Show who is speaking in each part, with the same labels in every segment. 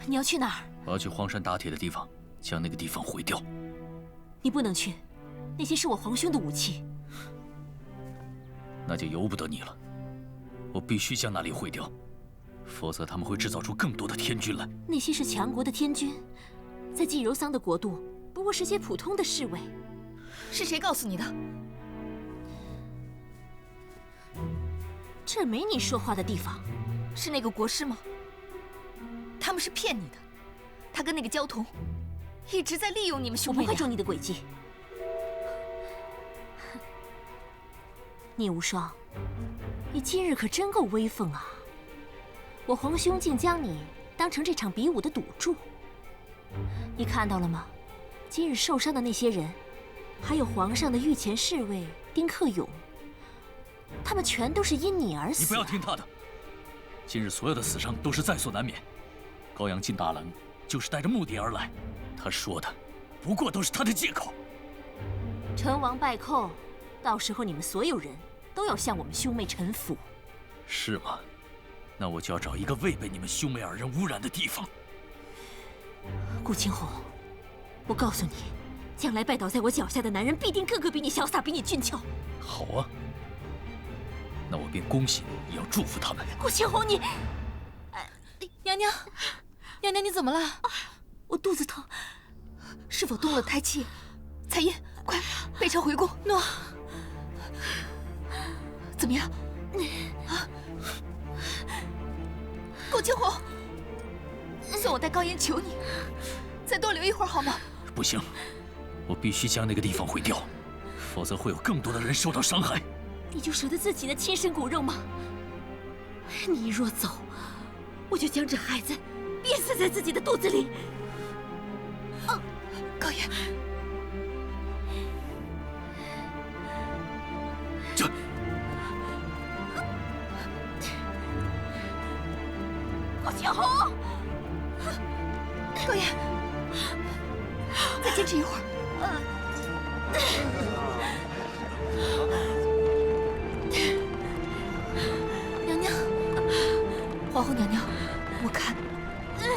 Speaker 1: 你要去哪儿？
Speaker 2: 我要去荒山打铁的地方，将那个地方毁掉。
Speaker 1: 你不能去，那些是我皇兄的武器。
Speaker 2: 那就由不得你了。我必须将那里毁掉，否则他们会制造出更多的天军来。
Speaker 1: 那些是强国的天军，在季柔桑的国度，不过是些普通的侍卫。
Speaker 3: 是谁告诉你的？
Speaker 1: 这儿没你说话的地方。
Speaker 3: 是那个国师吗？他们是骗你的，他跟那个焦桐一直在利用你们兄妹俩。
Speaker 1: 我不会中你的诡计。聂无双，你今日可真够威风啊！我皇兄竟将你当成这场比武的赌注。你看到了吗？今日受伤的那些人，还有皇上的御前侍卫丁克勇，他们全都是因你而死。
Speaker 2: 你不要听他的。今日所有的死伤都是在所难免。高阳进大郎就是带着目的而来，他说的不过都是他的借口。
Speaker 1: 成王败寇，到时候你们所有人都要向我们兄妹臣服。
Speaker 2: 是吗？那我就要找一个未被你们兄妹二人污染的地方。
Speaker 1: 顾青红，我告诉你，将来拜倒在我脚下的男人，必定个个比你潇洒，比你俊俏。
Speaker 2: 好啊，那我便恭喜你，也要祝福他们。
Speaker 1: 顾青红，你，
Speaker 3: 娘娘，娘娘，你怎么了？
Speaker 1: 我肚子疼，
Speaker 3: 是否动了胎气？彩音，快备朝回宫。诺。怎么样？顾青红，算我代高言求你，再多留一会儿好吗？
Speaker 2: 不行，我必须将那个地方毁掉，否则会有更多的人受到伤害。
Speaker 1: 你就舍得自己的亲生骨肉吗？你若走，我就将这孩子憋死在自己的肚子里。
Speaker 3: 高言，
Speaker 1: 顾青红，
Speaker 3: 高言，再坚持一会儿。娘娘，皇后娘娘，我看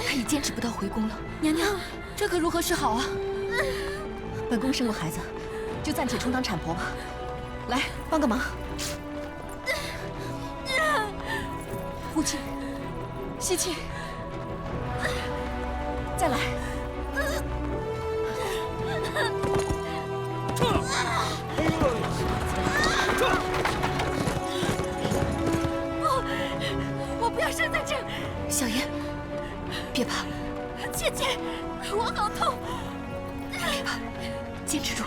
Speaker 3: 他已坚持不到回宫了。娘娘，这可如何是好啊？本宫生过孩子，就暂且充当产婆吧。来，帮个忙。呼气，吸气，再来。
Speaker 1: 我不要生在这儿。
Speaker 3: 小妍，别怕，
Speaker 1: 姐姐，我好痛。
Speaker 3: 别怕，坚持住。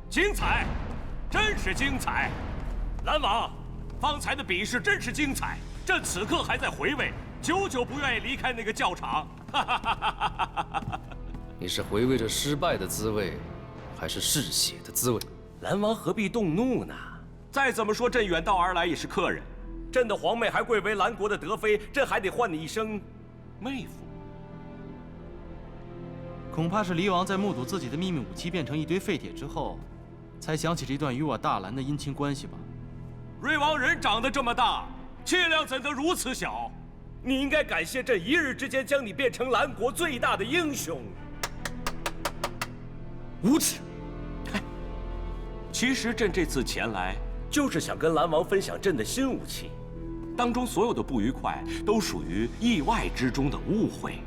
Speaker 4: 精彩，真是精彩！兰王，方才的比试真是精彩，朕此刻还在回味，久久不愿意离开那个教场。
Speaker 5: 你是回味着失败的滋味，还是嗜血的滋味？
Speaker 6: 兰王何必动怒呢？
Speaker 4: 再怎么说，朕远道而来也是客人，朕的皇妹还贵为兰国的德妃，朕还得唤你一声妹夫。
Speaker 7: 恐怕是离王在目睹自己的秘密武器变成一堆废铁之后，才想起这段与我大兰的姻亲关系吧。
Speaker 4: 瑞王人长得这么大，气量怎得如此小？
Speaker 6: 你应该感谢朕一日之间将你变成兰国最大的英雄。
Speaker 4: 无耻！其实朕这次前来，
Speaker 6: 就是想跟兰王分享朕的新武器，
Speaker 4: 当中所有的不愉快都属于意外之中的误会。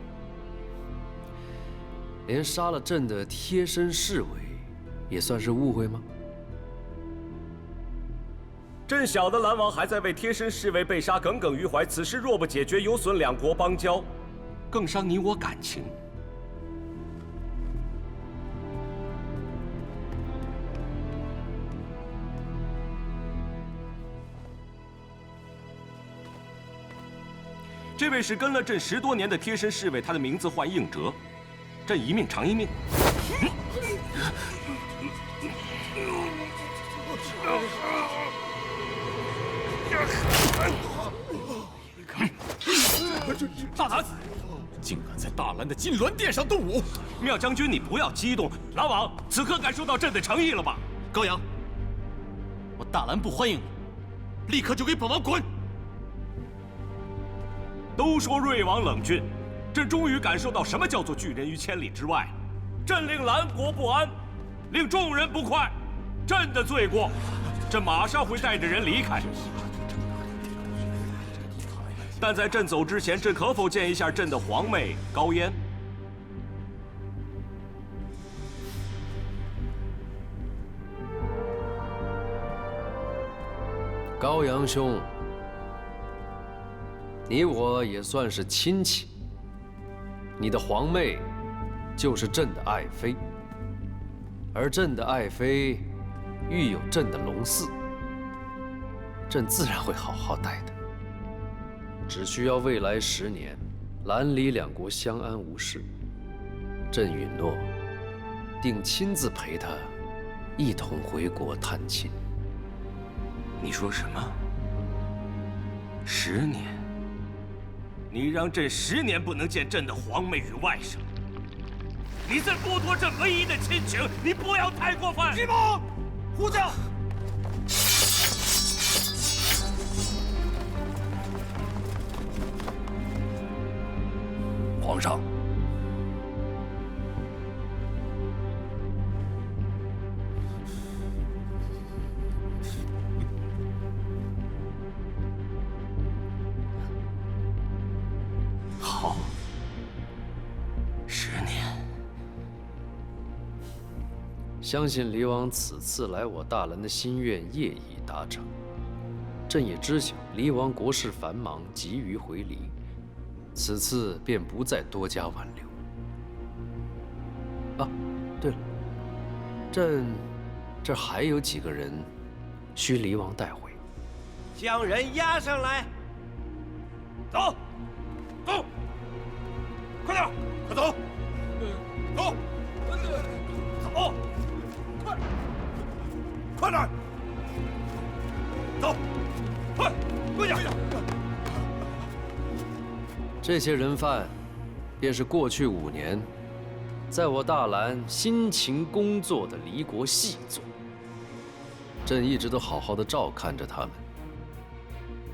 Speaker 5: 连杀了朕的贴身侍卫，也算是误会吗？
Speaker 6: 朕晓得兰王还在为贴身侍卫被杀耿耿于怀，此事若不解决，有损两国邦交，
Speaker 4: 更伤你我感情。
Speaker 6: 这位是跟了朕10多年的贴身侍卫，他的名字唤应哲，朕一命偿一命。
Speaker 4: 大胆！竟敢在大兰的金銮殿上动武！
Speaker 6: 妙将军，你不要激动，兰王此刻感受到朕的诚意了吧？
Speaker 7: 高阳，我大兰不欢迎你，立刻就给本王滚！
Speaker 6: 都说瑞王冷峻，朕终于感受到什么叫做拒人于千里之外。朕令兰国不安，令众人不快，朕的罪过，朕马上会带着人离开。但在朕走之前，朕可否见一下朕的皇妹高嫣？
Speaker 5: 高阳兄，你我也算是亲戚。你的皇妹就是朕的爱妃，而朕的爱妃育有朕的龙嗣，朕自然会好好待的。只需要未来10年，兰黎2国相安无事，朕允诺，定亲自陪她一同回国探亲。
Speaker 6: 你说什么？10年？你让朕10年不能见朕的皇妹与外甥，你在剥夺朕唯一的亲情，你不要太过分！
Speaker 4: 急忙呼叫。
Speaker 2: 皇上，
Speaker 6: 好，10年。
Speaker 5: 相信黎王此次来我大兰的心愿业已达成。朕也知晓黎王国事繁忙，急于回离，此次便不再多加挽留。啊，对了，朕这还有几个人需黎王带回。
Speaker 8: 将人押上来。
Speaker 4: 走，走，快点，快走，走，走，快点，走，快，快点！
Speaker 5: 这些人犯，便是过去5年，在我大兰辛勤工作的黎国细作。朕一直都好好的照看着他们。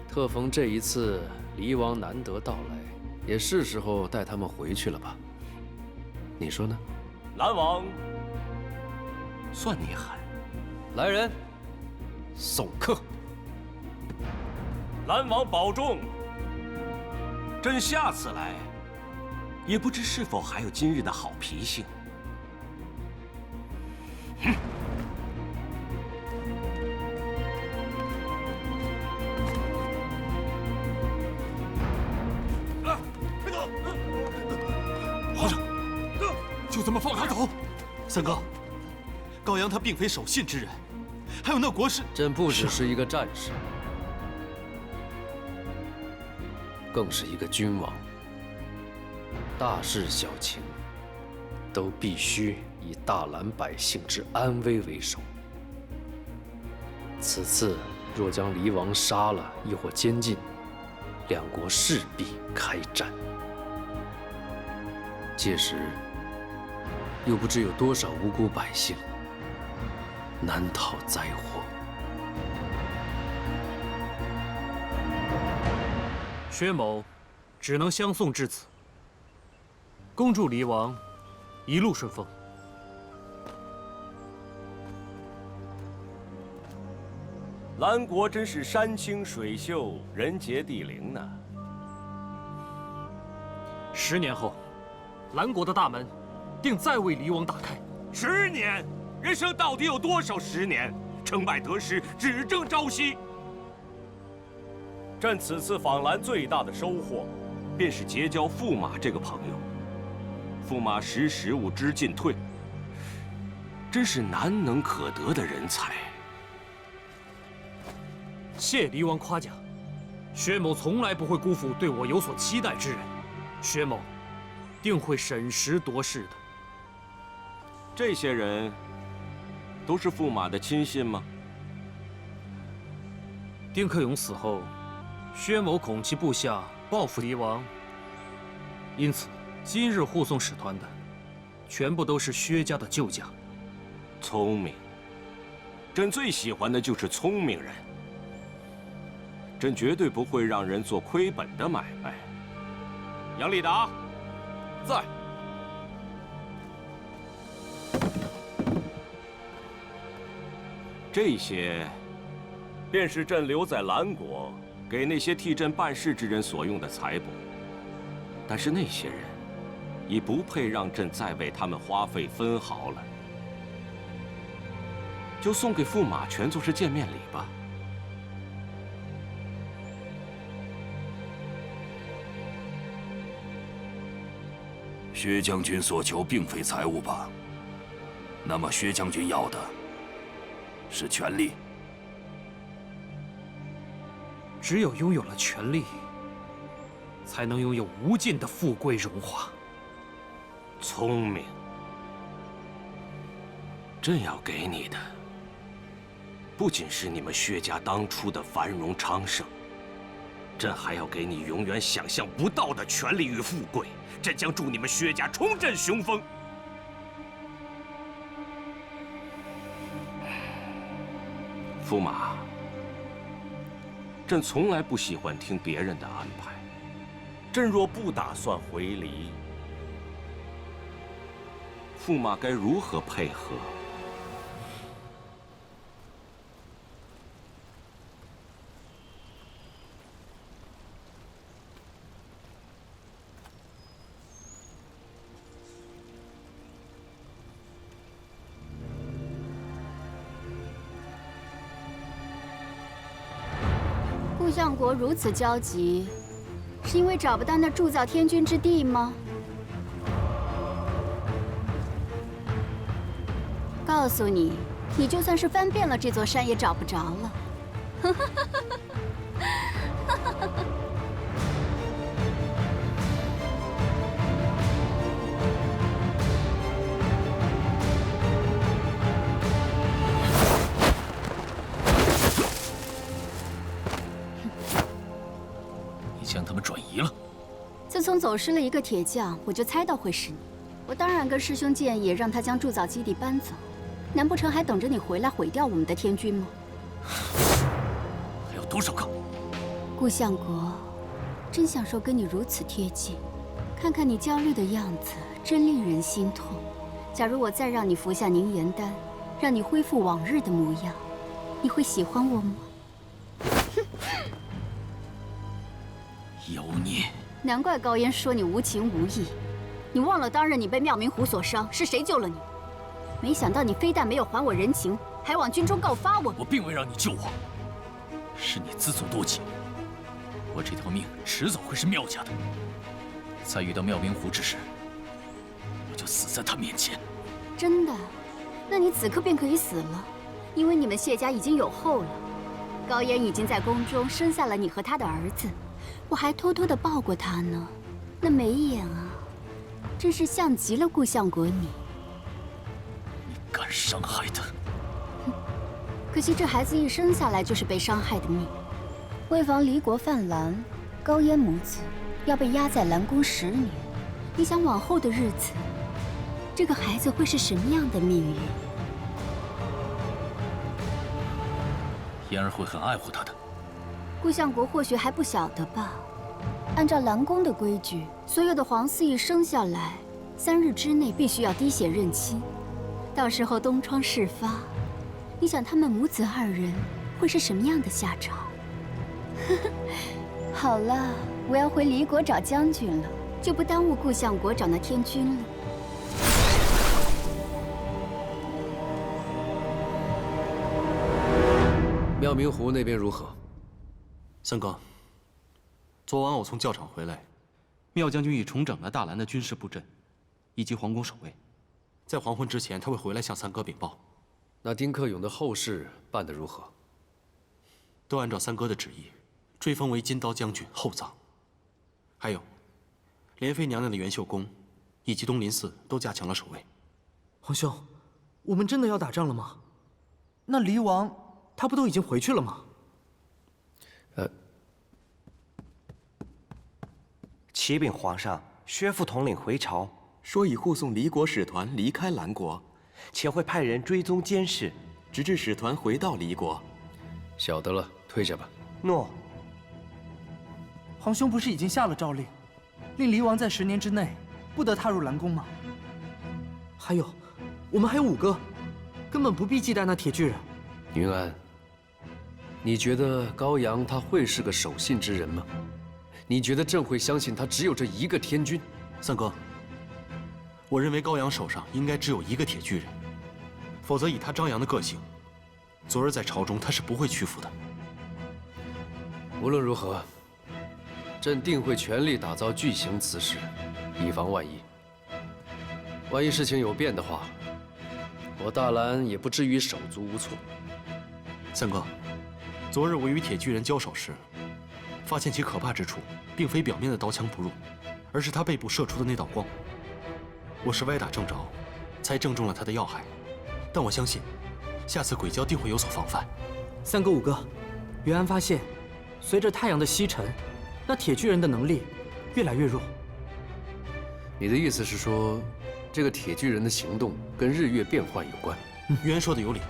Speaker 5: 特逢这一次黎王难得到来，也是时候带他们回去了吧？你说呢？
Speaker 6: 兰王，算你狠。
Speaker 5: 来人，送客。
Speaker 6: 兰王保重。朕下次来，也不知是否还有今日的好脾性。
Speaker 4: 快走！皇上，就这么放他走？
Speaker 7: 三哥，高阳他并非守信之人，还有那国事，
Speaker 5: 朕不只是一个战士，更是一个君王。大事小情，都必须以大兰百姓之安危为首。此次若将黎王杀了，亦或监禁，2国势必开战。届时，又不知有多少无辜百姓难逃灾祸。
Speaker 9: 薛某只能相送至此。恭祝黎王一路顺风。
Speaker 6: 兰国真是山清水秀，人杰地灵呢。
Speaker 9: 10年后，兰国的大门定再为黎王打开。
Speaker 6: 10年，人生到底有多少10年？成败得失，只争朝夕。朕此次访兰最大的收获，便是结交驸马这个朋友。驸马识时务知进退，真是难能可得的人才。
Speaker 9: 谢黎王夸奖，薛某从来不会辜负对我有所期待之人，薛某定会审时度势的。
Speaker 6: 这些人都是驸马的亲信吗？
Speaker 9: 丁克勇死后，薛某恐其部下报复敌王，因此今日护送使团的，全部都是薛家的旧将。
Speaker 6: 聪明，朕最喜欢的就是聪明人。朕绝对不会让人做亏本的买卖。杨立达，
Speaker 5: 在。
Speaker 6: 这些，便是朕留在兰国，给那些替朕办事之人所用的财帛。但是那些人，已不配让朕再为他们花费分毫了。就送给驸马，全做是见面礼吧。
Speaker 10: 薛将军所求并非财物吧？那么薛将军要的是权力。
Speaker 9: 只有拥有了权力，才能拥有无尽的富贵荣华。
Speaker 6: 聪明，朕要给你的，不仅是你们薛家当初的繁荣昌盛，朕还要给你永远想象不到的权力与富贵。朕将助你们薛家重振雄风。驸马，朕从来不喜欢听别人的安排。朕若不打算回离，驸马该如何配合？
Speaker 11: 顾相国如此焦急，是因为找不到那铸造天君之地吗？告诉你，你就算是翻遍了这座山也找不着了。
Speaker 2: 将他们转移了。
Speaker 11: 自从走失了一个铁匠，我就猜到会是你。我当然跟师兄建议，让他将铸造基地搬走。难不成还等着你回来毁掉我们的天君吗？
Speaker 2: 还有多少个？
Speaker 11: 顾相国，真享受跟你如此贴近，看看你焦虑的样子，真令人心痛。假如我再让你服下凝颜丹，让你恢复往日的模样，你会喜欢我吗？
Speaker 2: 妖孽！
Speaker 11: 难怪高烟说你无情无义。你忘了当日你被妙明湖所伤，是谁救了你？没想到你非但没有还我人情，还往军中告发我。
Speaker 2: 我并未让你救我，是你自作多情。我这条命迟早会是妙家的。在遇到妙明湖之时，我就死在他面前。
Speaker 11: 真的？那你此刻便可以死了，因为你们谢家已经有后了。高烟已经在宫中生下了你和他的儿子。我还偷偷地抱过他呢，那眉眼啊，真是像极了顾相国你。
Speaker 2: 你敢伤害他？
Speaker 11: 可惜这孩子一生下来就是被伤害的命。为防离国犯蓝，高烟母子要被压在蓝宫10年。你想往后的日子，这个孩子会是什么样的命运？
Speaker 2: 妍儿会很爱护他的。
Speaker 11: 顾相国或许还不晓得吧？按照蓝宫的规矩，所有的皇嗣一生下来，3日之内必须要滴血认亲。到时候东窗事发，你想他们母子2人会是什么样的下场？好了，我要回离国找将军了，就不耽误顾相国找那天君了。
Speaker 5: 妙明湖那边如何？
Speaker 7: 三哥，昨晚我从教场回来，妙将军已重整了大兰的军事布阵，以及皇宫守卫。在黄昏之前，他会回来向三哥禀报。
Speaker 5: 那丁克勇的后事办得如何？
Speaker 7: 都按照三哥的旨意，追封为金刀将军厚葬。还有，莲妃娘娘的元秀宫以及东林寺都加强了守卫。
Speaker 12: 皇兄，我们真的要打仗了吗？那离王他不都已经回去了吗？
Speaker 8: 启禀皇上，薛副统领回朝，
Speaker 13: 说已护送离国使团离开兰国，
Speaker 8: 且会派人追踪监视，
Speaker 13: 直至使团回到离国。
Speaker 5: 晓得了，退下吧。
Speaker 8: 诺。
Speaker 12: 皇兄不是已经下了诏令，令离王在10年之内不得踏入兰宫吗？还有，我们还有5哥，根本不必忌惮那铁巨人。
Speaker 5: 云安，你觉得高阳他会是个守信之人吗？你觉得朕会相信他只有这一个天君？
Speaker 7: 三哥，我认为高阳手上应该只有一个铁巨人，否则以他张扬的个性，昨日在朝中他是不会屈服的。
Speaker 5: 无论如何，朕定会全力打造巨型磁石，以防万一。万一事情有变的话，我大兰也不至于手足无措。
Speaker 7: 三哥，昨日我与铁巨人交手时，发现其可怕之处，并非表面的刀枪不入，而是他背部射出的那道光。我是歪打正着，才正中了他的要害。但我相信，下次鬼交定会有所防范。
Speaker 12: 三哥、五哥，袁安发现，随着太阳的西沉，那铁巨人的能力越来越弱。
Speaker 5: 你的意思是说，这个铁巨人的行动跟日月变换有关？
Speaker 7: 袁安说的有理。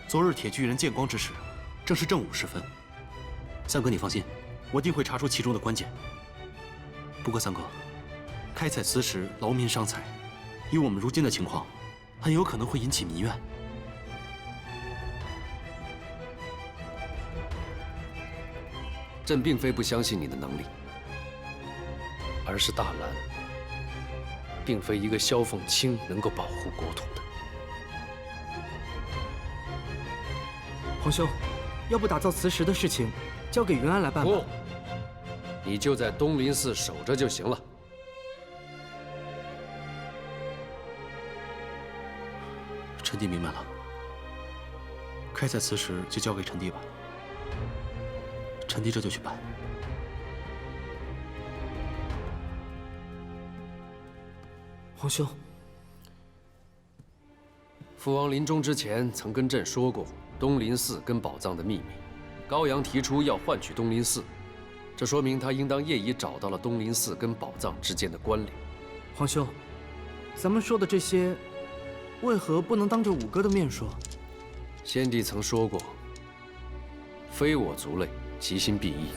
Speaker 7: 昨日铁巨人见光之时，正是正午时分。三哥，你放心，我定会查出其中的关键。不过三哥，开采磁石劳民伤财，以我们如今的情况，很有可能会引起民怨。
Speaker 5: 朕并非不相信你的能力，而是大兰并非一个萧凤卿能够保护国土的。
Speaker 12: 皇兄，要不打造磁石的事情交给云安来办吧？
Speaker 5: 不，你就在东林寺守着就行了。
Speaker 7: 臣弟明白了，开采磁石就交给臣弟吧。臣弟这就去办。
Speaker 12: 皇兄，
Speaker 5: 父王临终之前曾跟朕说过东林寺跟宝藏的秘密。高阳提出要换取东林寺，这说明他应当业已找到了东林寺跟宝藏之间的关联。
Speaker 12: 皇兄，咱们说的这些，为何不能当着五哥的面说？
Speaker 5: 先帝曾说过：“非我族类，其心必异。”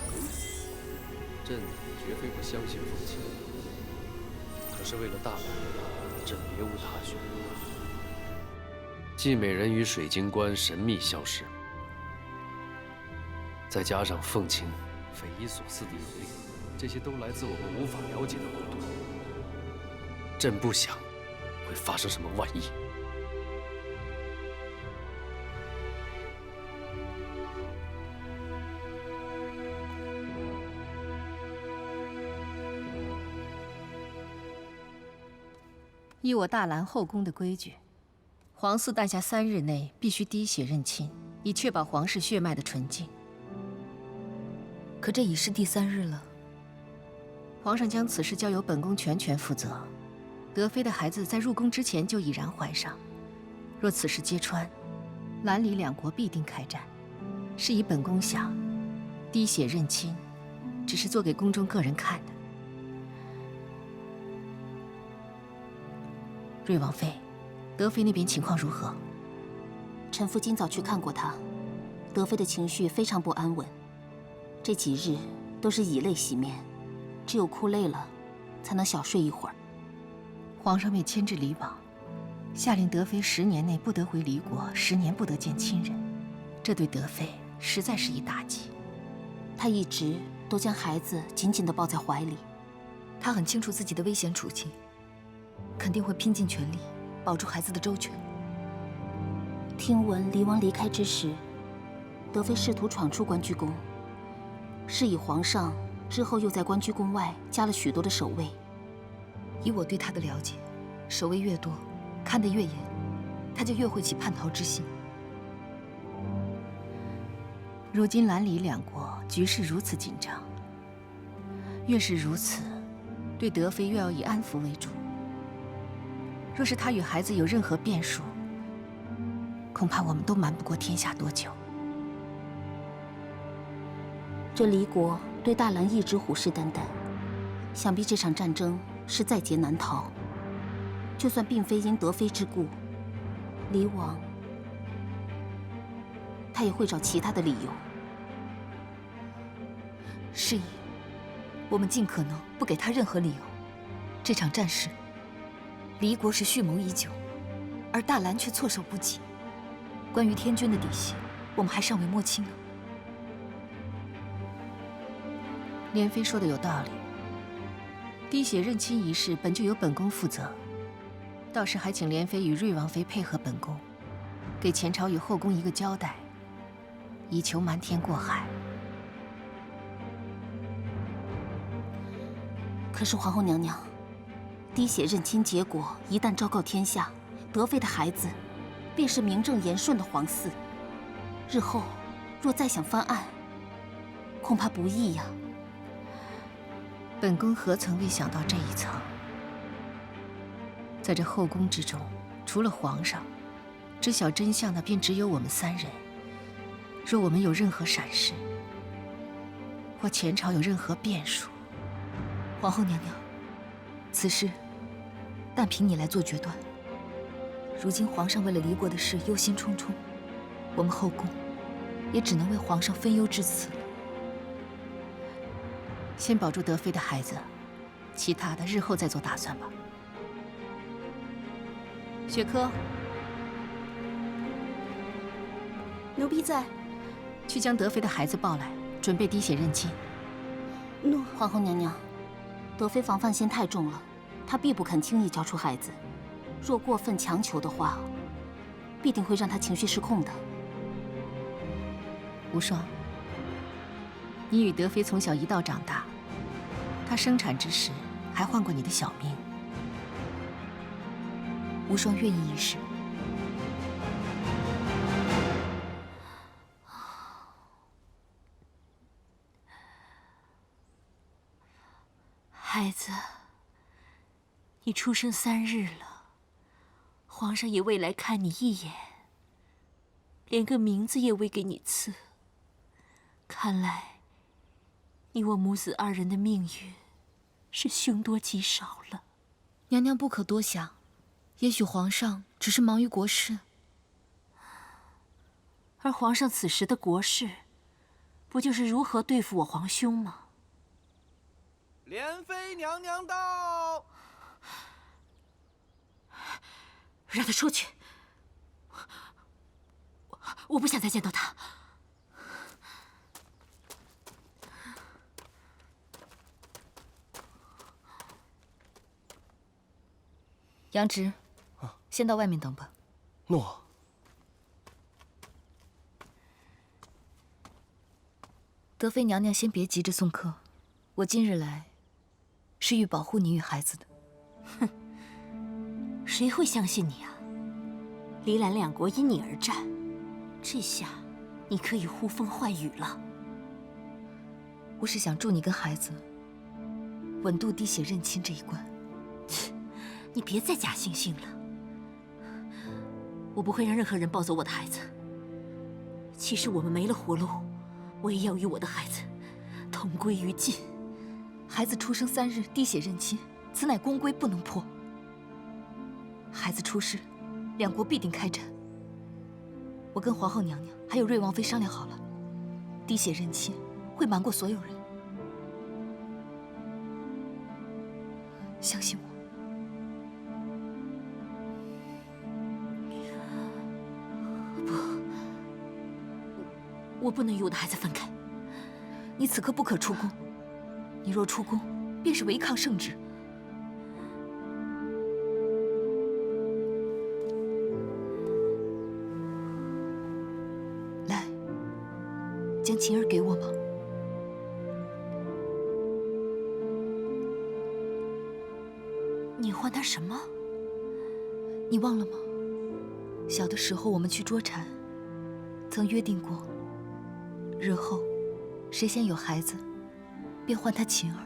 Speaker 5: 朕绝非不相信凤卿，可是为了大兰，朕别无他选。季美人与水晶棺神秘消失，再加上凤卿匪夷所思的能力，这些都来自我们无法了解的国度。朕不想会发生什么万一。
Speaker 3: 依我大兰后宫的规矩，皇嗣诞下3日内必须滴血认亲，以确保皇室血脉的纯净。
Speaker 1: 可这已是第3日了。
Speaker 3: 皇上将此事交由本宫全权负责。德妃的孩子在入宫之前就已然怀上，若此事揭穿，兰李2国必定开战。是以本宫想，滴血认亲，只是做给宫中个人看的。瑞王妃，德妃那边情况如何？
Speaker 1: 臣妇今早去看过她，德妃的情绪非常不安稳，这几日都是以泪洗面，只有哭累了，才能小睡一会儿。
Speaker 3: 皇上为牵制离王，下令德妃10年内不得回离国，10年不得见亲人，这对德妃实在是一打击。
Speaker 1: 她一直都将孩子紧紧地抱在怀里，
Speaker 11: 她很清楚自己的危险处境，肯定会拼尽全力保住孩子的周全。
Speaker 1: 听闻离王离开之时，德妃试图闯出关雎宫，是以皇上之后又在关雎宫外加了许多的守卫。
Speaker 11: 以我对他的了解，守卫越多，看得越严，他就越会起叛逃之心。
Speaker 3: 如今兰李2国局势如此紧张，越是如此，对德妃越要以安抚为主。若是她与孩子有任何变数，恐怕我们都瞒不过天下多久。
Speaker 11: 这离国对大兰一直虎视眈眈，想必这场战争是在劫难逃。就算并非因德妃之故，离王他也会找其他的理由。
Speaker 3: 是以，我们尽可能不给他任何理由。这场战事，离国是蓄谋已久，而大兰却措手不及。关于天军的底细，我们还尚未摸清呢。莲妃说的有道理，滴血认亲一事本就由本宫负责，倒是还请莲妃与瑞王妃配合本宫，给前朝与后宫一个交代，以求瞒天过海。
Speaker 11: 可是皇后娘娘，滴血认亲结果一旦昭告天下，德妃的孩子便是名正言顺的皇嗣，日后若再想翻案，恐怕不易呀。
Speaker 3: 本宫何曾未想到这一层？在这后宫之中，除了皇上，知晓真相的便只有我们三人。若我们有任何闪失，或前朝有任何变数，皇后娘娘，此事但凭你来做决断。如今皇上为了离国的事忧心忡忡，我们后宫也只能为皇上分忧至此了。先保住德妃的孩子，其他的日后再做打算吧。雪珂，
Speaker 11: 奴婢在，
Speaker 3: 去将德妃的孩子抱来，准备滴血认亲。
Speaker 11: 诺。皇后娘娘，德妃防范心太重了，她必不肯轻易交出孩子。若过分强求的话，必定会让她情绪失控的。
Speaker 3: 无双，你与德妃从小一道长大，她生产之时还换过你的小命。无双愿意一试。
Speaker 1: 孩子，你出生3日了，皇上也未来看你一眼，连个名字也未给你赐。看来，你我母子2人的命运是凶多吉少了。
Speaker 3: 娘娘不可多想，也许皇上只是忙于国事。
Speaker 1: 而皇上此时的国事，不就是如何对付我皇兄吗？
Speaker 14: 莲妃娘娘到！
Speaker 1: 让他出去！我不想再见到他。
Speaker 3: 杨直，先到外面等吧。
Speaker 7: 诺。
Speaker 3: 德妃娘娘先别急着送客，我今日来，是欲保护你与孩子的。
Speaker 1: 哼，谁会相信你啊？离兰2国因你而战，这下你可以呼风唤雨了。
Speaker 3: 我是想助你跟孩子稳渡滴血认亲这一关。
Speaker 1: 你别再假惺惺了，我不会让任何人抱走我的孩子。即使我们没了活路，我也要与我的孩子同归于尽。
Speaker 3: 孩子出生3日，滴血认亲，此乃公规，不能破。孩子出事，2国必定开战。我跟皇后娘娘还有瑞王妃商量好了，滴血认亲会瞒过所有人。相信我。
Speaker 1: 我不能与我的孩子分开。
Speaker 3: 你此刻不可出宫，你若出宫，便是违抗圣旨。来，将琴儿给我吧。
Speaker 1: 你还他什么？
Speaker 3: 你忘了吗？小的时候我们去捉蝉，曾约定过，日后谁先有孩子，便唤他琴儿。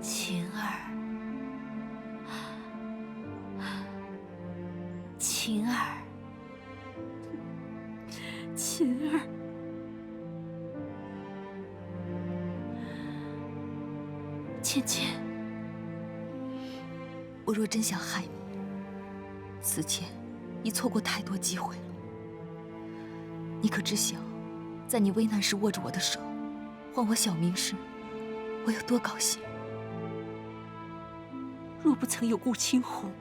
Speaker 1: 晴儿，晴儿，晴儿。芊芊，
Speaker 3: 我若真想害你，此前已错过太多机会了。你可知晓，在你危难时握着我的手，唤我小名时，我有多高兴？
Speaker 1: 若不曾有顾青红，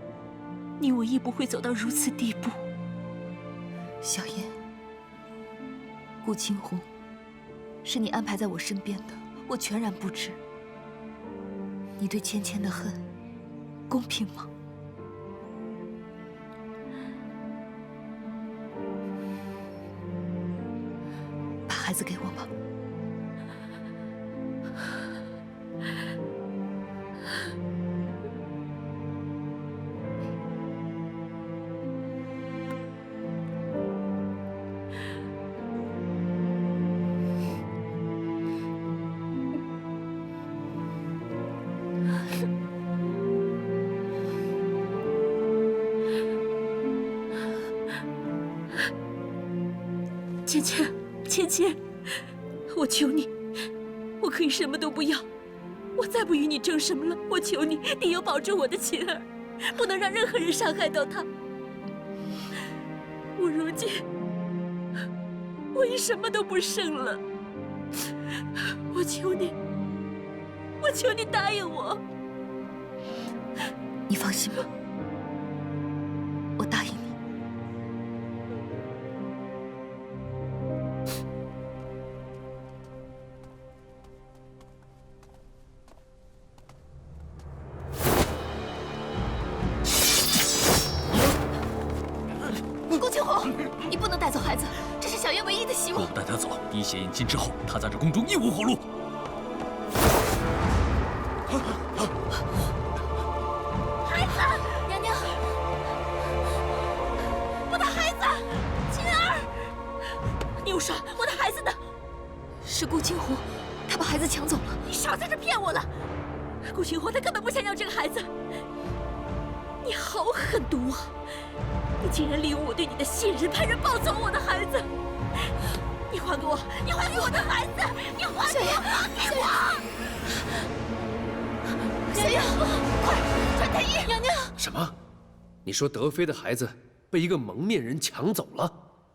Speaker 1: 你我亦不会走到如此地步。
Speaker 3: 小燕，顾青红是你安排在我身边的，我全然不知。你对芊芊的恨，公平吗？把孩子给我吧。
Speaker 1: 芊芊，芊芊，我求你，我可以什么都不要，我再不与你争什么了。我求你，你要保住我的琴儿，不能让任何人伤害到她。我如今，我已什么都不剩了。我求你，我求你答应我。
Speaker 3: 你放心吧，我答应你。
Speaker 1: 顾青红，你不能带走孩子，这是小燕唯一的希望。
Speaker 2: 若不带他走，滴血验亲之后，他在这宫中一无活路。
Speaker 1: 孩子，娘娘，我的孩子，琴儿，你又说我的孩子呢？
Speaker 3: 是顾青红，他把孩子抢走了。
Speaker 1: 你少在这骗我了！顾青红他根本不想要这个孩子。你好狠毒啊！你竟然利用我对你的信任，派人抱走我的孩子！你还给我！你还给我的孩子！你还给我！还给我！
Speaker 3: 小燕，
Speaker 1: 快传太医！娘娘，
Speaker 5: 什么？你说德妃的孩子被一个蒙面人抢走了？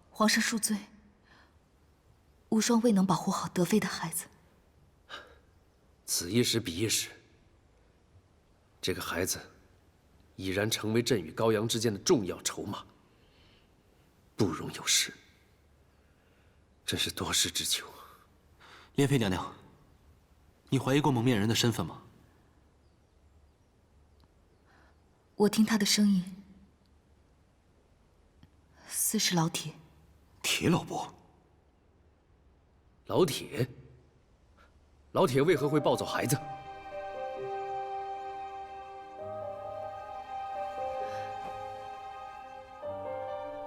Speaker 3: 皇上恕罪，无双未能保护好德妃的孩子。
Speaker 5: 此一时彼一时，这个孩子已然成为朕与高阳之间的重要筹码，不容有失。真是多事之秋。
Speaker 7: 莲妃娘娘，你怀疑过蒙面人的身份吗？
Speaker 3: 我听他的声音，似是老铁。
Speaker 7: 铁老伯。
Speaker 5: 老铁？老铁为何会抱走孩子？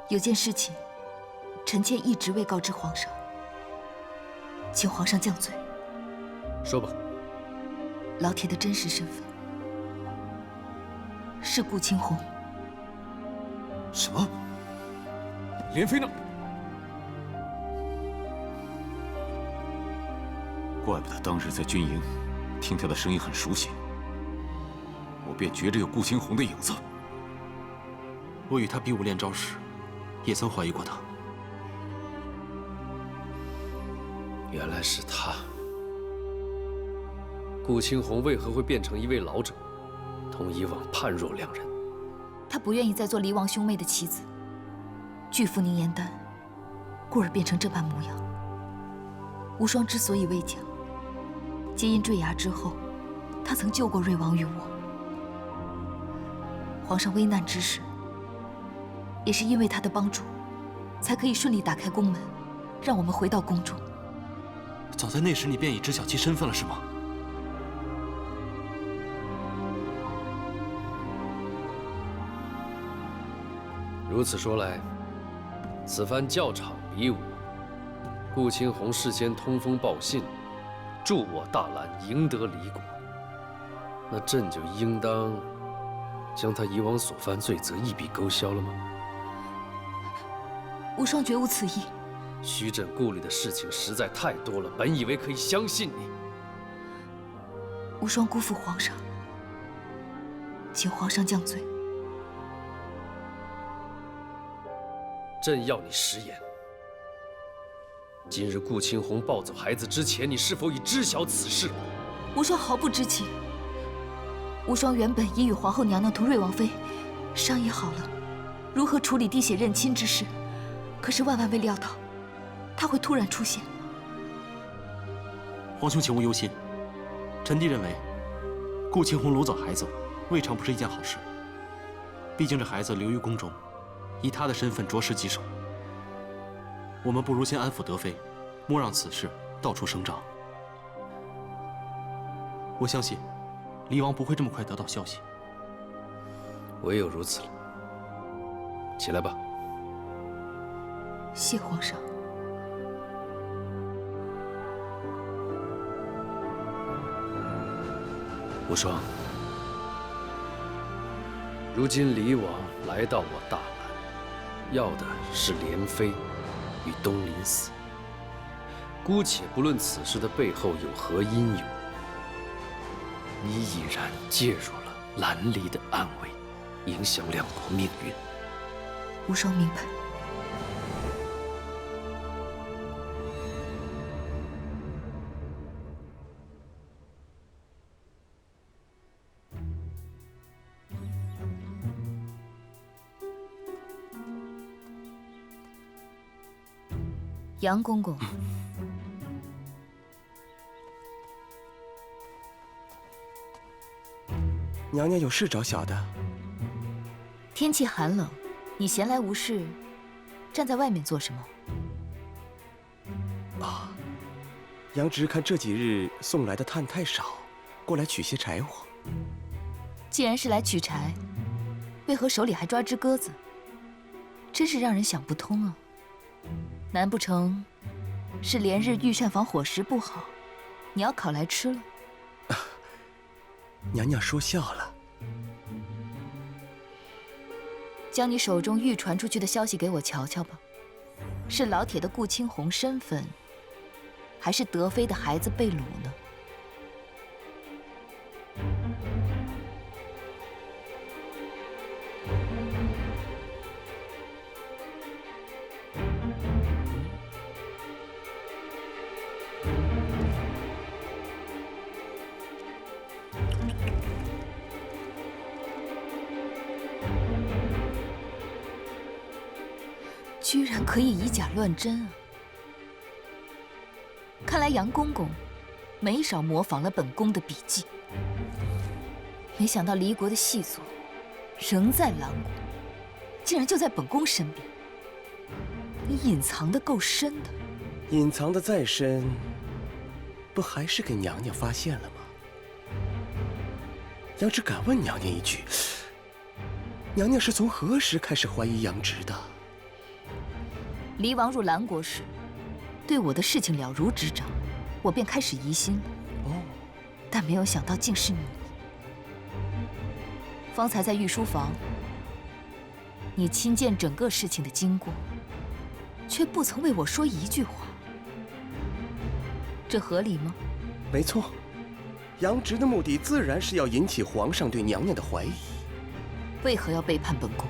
Speaker 3: 有件事情，臣妾一直未告知皇上，请皇上降罪。
Speaker 5: 说吧。
Speaker 3: 老铁的真实身份是顾青红。
Speaker 7: 什么？
Speaker 6: 莲妃呢？
Speaker 15: 怪不得当日在军营听他的声音很熟悉，我便觉着有顾青红的影子。
Speaker 7: 我与他比武练招时，也曾怀疑过他。
Speaker 5: 原来是他。顾青红为何会变成一位老者，同以往判若两人？
Speaker 3: 他不愿意再做离王兄妹的妻子，拒服凝颜丹，故而变成这般模样。无双之所以未讲，皆因坠崖之后，他曾救过瑞王与我。皇上危难之时，也是因为他的帮助，才可以顺利打开宫门，让我们回到宫中。
Speaker 7: 早在那时，你便已知晓其身份了，是吗？
Speaker 5: 如此说来，此番教场比武，顾青红事先通风报信，助我大兰赢得离国，那朕就应当将他以往所犯罪责一笔勾销了吗？
Speaker 3: 无双绝无此意。
Speaker 5: 徐朕顾虑的事情实在太多了，本以为可以相信你。
Speaker 3: 无双辜负皇上，请皇上降罪。
Speaker 5: 朕要你食言。今日顾青红抱走孩子之前，你是否已知晓此事？
Speaker 3: 无双毫不知情。无双原本已与皇后娘娘同瑞王妃商议好了，如何处理滴血认亲之事，可是万万未料到，他会突然出现。
Speaker 7: 皇兄请勿忧心，臣弟认为，顾青红掳走孩子，未尝不是一件好事。毕竟这孩子留于宫中，以他的身份着实棘手。我们不如先安抚德妃，莫让此事到处声张。我相信，离王不会这么快得到消息。
Speaker 5: 唯有如此了。起来吧。
Speaker 3: 谢皇上。
Speaker 5: 无双，如今离王来到我大兰，要的是莲妃与东林寺。姑且不论此事的背后有何因由，你已然介入了兰离的安危，影响两国命运。
Speaker 3: 无双明白。杨公公，
Speaker 8: 娘娘有事找小的。
Speaker 3: 天气寒冷，你闲来无事，站在外面做什么？
Speaker 8: 啊，杨直看这几日送来的炭太少，过来取些柴火。
Speaker 3: 既然是来取柴，为何手里还抓只鸽子？真是让人想不通啊！难不成是连日御膳房伙食不好，你要烤来吃了？
Speaker 8: 娘娘说笑了。
Speaker 3: 将你手中预传出去的消息给我瞧瞧吧，是老铁的顾青红身份，还是德妃的孩子被掳呢？居然可以以假乱真啊！看来杨公公没少模仿了本宫的笔记。没想到离国的细作仍在兰国，竟然就在本宫身边。你隐藏的够深的。
Speaker 8: 隐藏的再深，不还是给娘娘发现了吗？杨直敢问娘娘一句：娘娘是从何时开始怀疑杨直的？
Speaker 3: 离王入兰国时，对我的事情了如指掌，我便开始疑心了。
Speaker 8: 哦，
Speaker 3: 但没有想到竟是你。方才在御书房，你亲见整个事情的经过，却不曾为我说一句话，这合理吗？
Speaker 8: 没错，杨直的目的自然是要引起皇上对娘娘的怀疑。
Speaker 3: 为何要背叛本宫，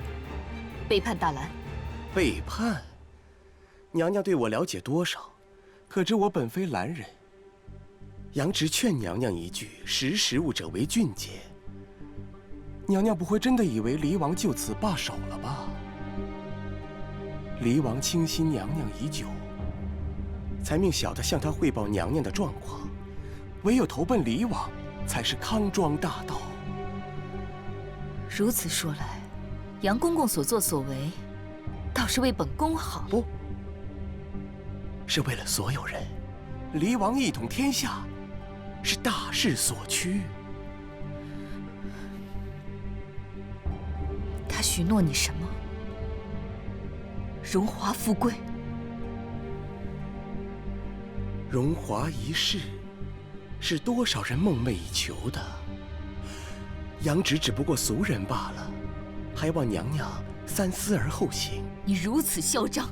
Speaker 3: 背叛大兰？
Speaker 8: 背叛？娘娘对我了解多少？可知我本非兰人。杨直劝娘娘一句：“识时务者为俊杰。”娘娘不会真的以为离王就此罢手了吧？离王倾心娘娘已久，才命小的向他汇报娘娘的状况。唯有投奔离王，才是康庄大道。
Speaker 3: 如此说来，杨公公所作所为，倒是为本宫好。
Speaker 8: 不，是为了所有人。离王一统天下，是大势所趋。
Speaker 3: 他许诺你什么？荣华富贵。
Speaker 8: 荣华一世，是多少人梦寐以求的。杨直只不过俗人罢了，还望娘娘三思而后行。
Speaker 3: 你如此嚣张，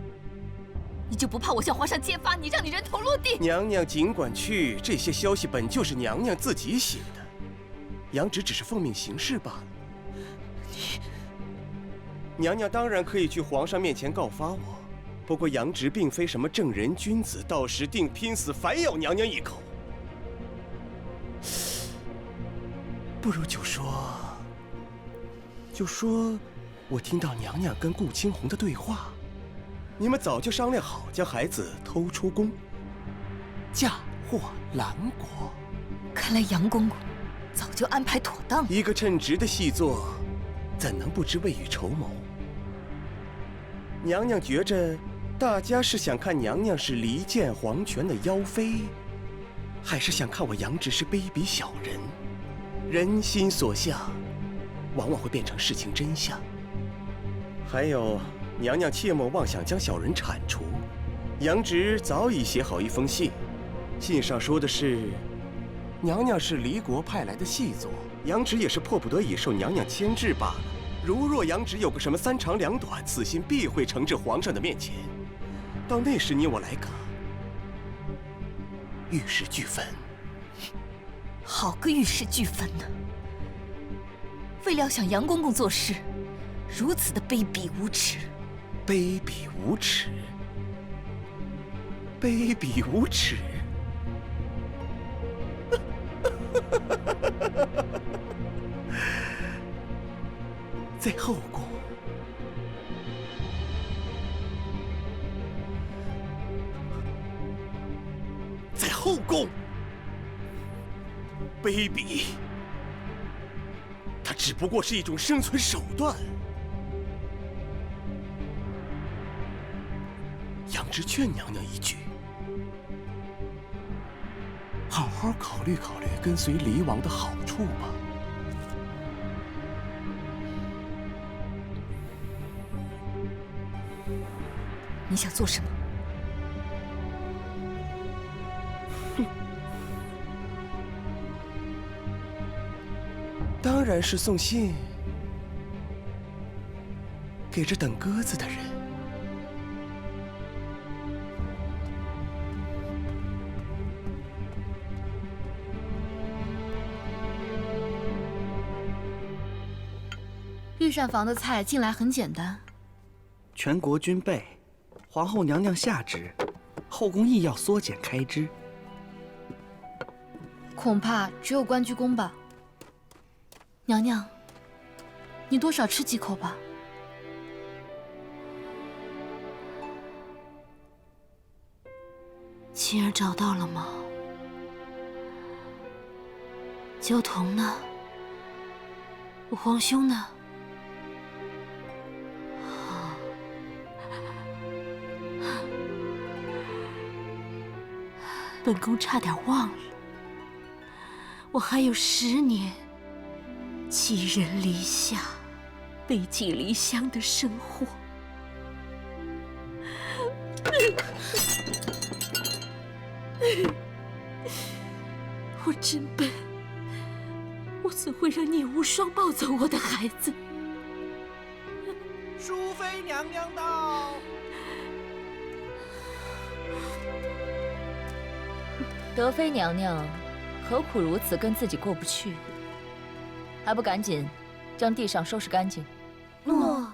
Speaker 3: 你就不怕我向皇上揭发你，让你人头落地？
Speaker 8: 娘娘尽管去，这些消息本就是娘娘自己写的，杨直只是奉命行事罢了。娘娘当然可以去皇上面前告发我，不过杨直并非什么正人君子，到时定拼死反咬娘娘一口。不如就说，我听到娘娘跟顾青红的对话，你们早就商量好将孩子偷出宫，嫁祸兰国。
Speaker 3: 看来杨公公早就安排妥当了。
Speaker 8: 一个称职的细作，怎能不知未雨绸缪？娘娘觉着，大家是想看娘娘是离间皇权的妖妃，还是想看我杨直是卑鄙小人？人心所向，往往会变成事情真相。还有，娘娘切莫妄想将小人铲除。杨直早已写好一封信，信上说的是，娘娘是离国派来的细作，杨直也是迫不得已受娘娘牵制罢了。如若杨直有个什么三长两短，此信必会呈至皇上的面前。到那时，你我来个玉石俱焚。
Speaker 3: 好个玉石俱焚呢！未料想杨公公做事如此的卑鄙无耻。
Speaker 8: 卑鄙无耻，卑鄙无耻。在后宫，在后宫，卑鄙，它只不过是一种生存手段。杨直劝娘娘一句，好好考虑考虑跟随离王的好处吧。
Speaker 3: 你想做什么？
Speaker 8: 当然是送信给这等鸽子的人。
Speaker 3: 御膳房的菜近来很简单。
Speaker 12: 全国军备，皇后娘娘下旨，后宫亦要缩减开支。
Speaker 3: 恐怕只有关雎宫吧。娘娘，你多少吃几口吧。
Speaker 1: 妻儿找到了吗？焦桐呢？我皇兄呢？本宫差点忘了，我还有10年寄人篱下、背井离乡的生活。我真笨，我怎会让聂无双抱走我的孩子？
Speaker 14: 淑妃娘娘到。
Speaker 16: 德妃娘娘何苦如此跟自己过不去？还不赶紧将地上收拾干净！
Speaker 1: 诺。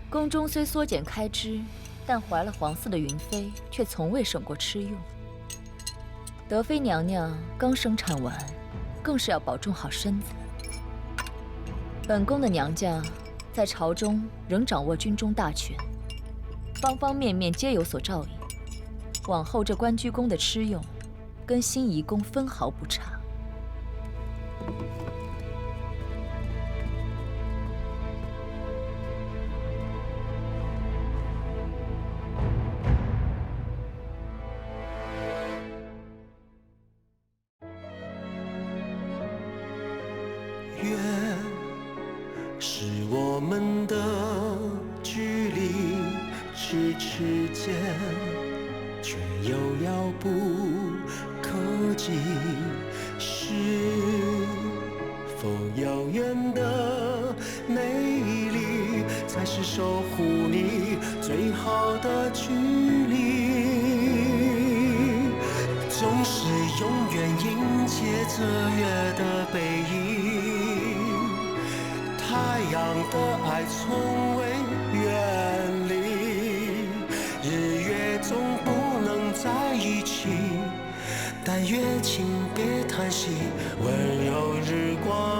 Speaker 16: 宫中虽缩减开支，但怀了皇嗣的云妃却从未省过吃用。德妃娘娘刚生产完，更是要保重好身子。本宫的娘家在朝中仍掌握军中大权，方方面面皆有所照应。往后这关雎宫的吃用，跟欣怡宫分毫不差。
Speaker 17: 愿是我们的咫尺间，却又遥不可及。是否遥远的美丽，才是守护你最好的距离？总是永远迎接这月的背影，太阳的爱从未远离，日月总不能在一起，但愿请别叹息，温柔日光